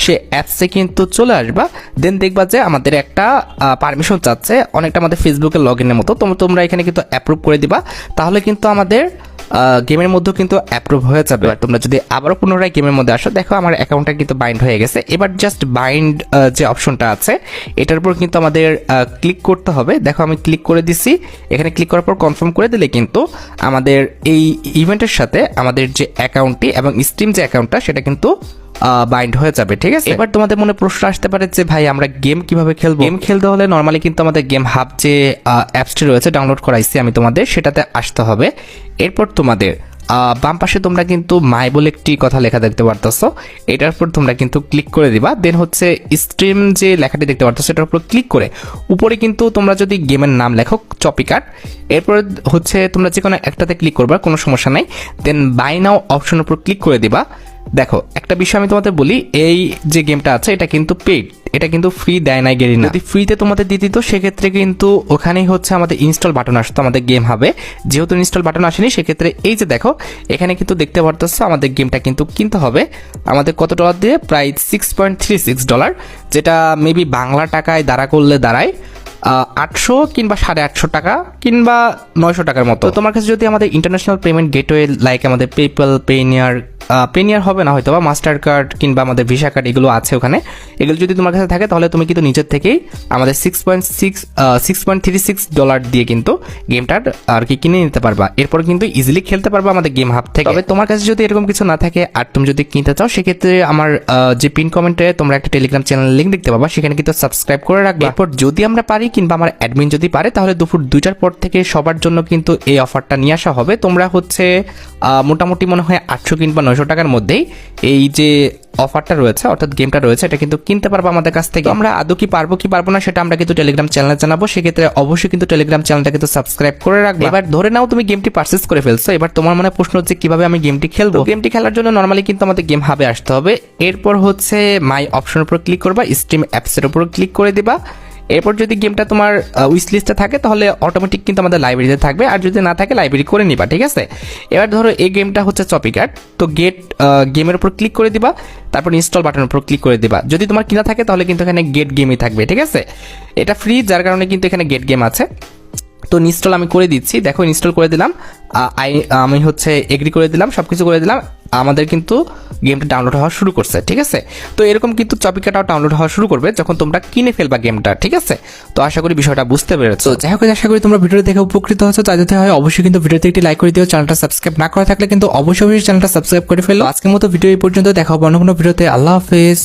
সে অ্যাপসে কিন্তু চলে আসবা, দেন দেখবা যে আমাদের একটা পারমিশন চাচ্ছে, অনেকটা আমাদের ফেসবুকের লগ ইনের মতো। তোমরা এখানে কিন্তু অ্যাপ্রুভ করে দিবা, তাহলে কিন্তু আমাদের গেমের মধ্যেও কিন্তু অ্যাপ্রুভ হয়ে যাবে। আর তোমরা যদি আবারও পুনরায় গেমের মধ্যে আসো, দেখো আমার অ্যাকাউন্টটা কিন্তু বাইন্ড হয়ে গেছে। এবার জাস্ট বাইন্ড যে অপশনটা আছে এটার উপর কিন্তু আমাদের ক্লিক করতে হবে। দেখো আমি ক্লিক করে দিছি, এখানে ক্লিক করার পর কনফার্ম করে দিলে কিন্তু আমাদের এই ইভেন্টের সাথে আমাদের যে অ্যাকাউন্টটি এবং স্ট্রিম যে অ্যাকাউন্টটা সেটা কিন্তু বাইন্ড হয়ে যাবে, ঠিক আছে। এবার তোমাদের মনে প্রশ্ন আসতে পারে যে ভাই আমরা গেম কিভাবে খেলবো। গেম খেলতে হলে নর্মালি কিন্তু আমাদের গেম হাব যে অ্যাপসটি রয়েছে ডাউনলোড করাইছি আমি তোমাদের, সেটাতে আসতে হবে। এরপর তোমাদের বাম পাশে তোমরা কিন্তু মাই বলে একটি কথা লেখা দেখতে পারতেছো, এটার উপর তোমরা কিন্তু ক্লিক করে দিবা। দেন হচ্ছে স্ট্রিম যে লেখাটি দেখতে পারতেছো এটার উপর ক্লিক করে উপরে কিন্তু তোমরা যদি গেমের নাম লেখো চপিকাট, এরপর হচ্ছে তোমরা যে কোনো একটাতে ক্লিক করবা, কোনো সমস্যা নাই। দেন বাই নাও অপশনের উপর ক্লিক করে দিবা। দেখো একটা বিষয় আমি তোমাদের বলি, এই যে গেমটা আছে এটা কিন্তু পেইড, এটা কিন্তু ফ্রি দেয় নাই গেরিনা। যদি ফ্রিতে তোমাদের দিয়ে দিত সেক্ষেত্রে কিন্তু ওখানেই হচ্ছে আমাদের ইনস্টল বাটন আসতো আমাদের গেম হবে। যেহেতু ইনস্টল বাটন আসেনি সেক্ষেত্রে এই যে দেখো এখানে কিন্তু দেখতে পারতেছো আমাদের গেমটা কিন্তু কিনতে হবে আমাদের কত ডলার দিয়ে, প্রায় $6.36, যেটা মেবি বাংলা টাকায় দাঁড়ায় 800 কিংবা 850 টাকা কিংবা 900 টাকার মতো। তোমার কাছে যদি আমাদের ইন্টারন্যাশনাল পেমেন্ট গেটওয়ে লাইক আমাদের পেপ্যাল, পেনিয়ার হবে না হয়তো বা মাস্টার কার্ড কিংবা আমাদের ভিসা কার্ড এগুলো আছে ওখানে, এগুলো যদি তোমার কাছে থাকে তাহলে তুমি কিন্তু নিজের থেকেই আমাদের $6.36 দিয়ে কিন্তু গেমটার আর কি কিনে নিতে পারবা। এরপর কিন্তু ইজিলি খেলতে পারবা আমাদের গেম হাব থেকে। তবে তোমার কাছে যদি এরকম কিছু না থাকে আর তুমি যদি কিনতে চাও সেক্ষেত্রে আমার যে পিন কমেন্টে তোমরা একটা টেলিগ্রাম চ্যানেল লিঙ্ক দেখতে পাবা, সেখানে কিন্তু সাবস্ক্রাইব করে রাখবে। এরপর যদি আমরা পারি কিংবা আমার অ্যাডমিন যদি পারে তাহলে দুপুর 2টার পর থেকে সবার জন্য কিন্তু এই অফারটা নিয়ে আসা হবে। তোমরা হচ্ছে মোটামুটি মনে হয় 800 কিংবা 900 টাকার মধ্যেই এই যে অফারটা রয়েছে অর্থাৎ গেমটা রয়েছে এটা কিন্তু কিনতে পারবো আমাদের কাছ থেকে। আমরা আদৌ কি পারবো কি পারবো না সেটা আমরা কিন্তু টেলিগ্রাম চ্যানেলে জানাবো, সেক্ষেত্রে অবশ্যই কিন্তু টেলিগ্রাম চ্যানেলটা কিন্তু সাবস্ক্রাইব করে রাখবে। এবার ধরে নাও তুমি গেমটি পারচেজ করে ফেলছো, এবার তোমার মনে প্রশ্ন হচ্ছে কিভাবে আমি গেমটি খেলবো। গেমটি খেলার জন্য নর্মালি কিন্তু আমাদের গেম হাবে আসতে হবে। এরপর হচ্ছে মাই অপশনের উপর ক্লিক করবা, স্ট্রিম অ্যাপসের উপর ক্লিক করে দিবা। এরপর যদি গেমটা তোমার উইশ লিস্টে থাকে তাহলে অটোমেটিক কিন্তু আমাদের লাইব্রেরিতে থাকবে, আর যদি না থাকে লাইব্রেরি করে নিবা, ঠিক আছে। এবার ধরো এই গেমটা হচ্ছে চপিকাট, তো গেমের উপর ক্লিক করে দিবা, তারপর ইনস্টল বাটনের উপর ক্লিক করে দিবা। যদি তোমার কিনা থাকে তাহলে কিন্তু এখানে গেট গেমই থাকবে, ঠিক আছে। এটা ফ্রি যার কারণে কিন্তু এখানে গেট গেম আছে। তো ইনস্টল আমি করে দিচ্ছি, দেখো ইনস্টল করে দিলাম, আমি হচ্ছে এগ্রি করে দিলাম, সব কিছু করে দিলাম, আমাদের কিন্তু গেমটা ডাউনলোড হওয়া শুরু করছে, ঠিক আছে। তো এরকম কিন্তু চপিকাটাও ডাউনলোড হওয়া শুরু করবে যখন তোমরা কিনে ফেলবা গেমটা, ঠিক আছে। তো আশা করি বিষয়টা বুঝতে পেরেছো। যাই হোক, আশা করি তোমরা ভিডিওটি দেখে উপকৃত হচ্ছো। যাতে হয় অবশ্যই কিন্তু ভিডিওতে একটি লাইক করে দিও, চ্যানেলটা সাবস্ক্রাইব না করা থাকলে কিন্তু অবশ্যই চ্যানেলটা সাবস্ক্রাইব করে ফেলো। আজকের মতো ভিডিও এই পর্যন্ত, দেখা হবে অন্য কোনো ভিডিওতে। আল্লাহ হাফেজ।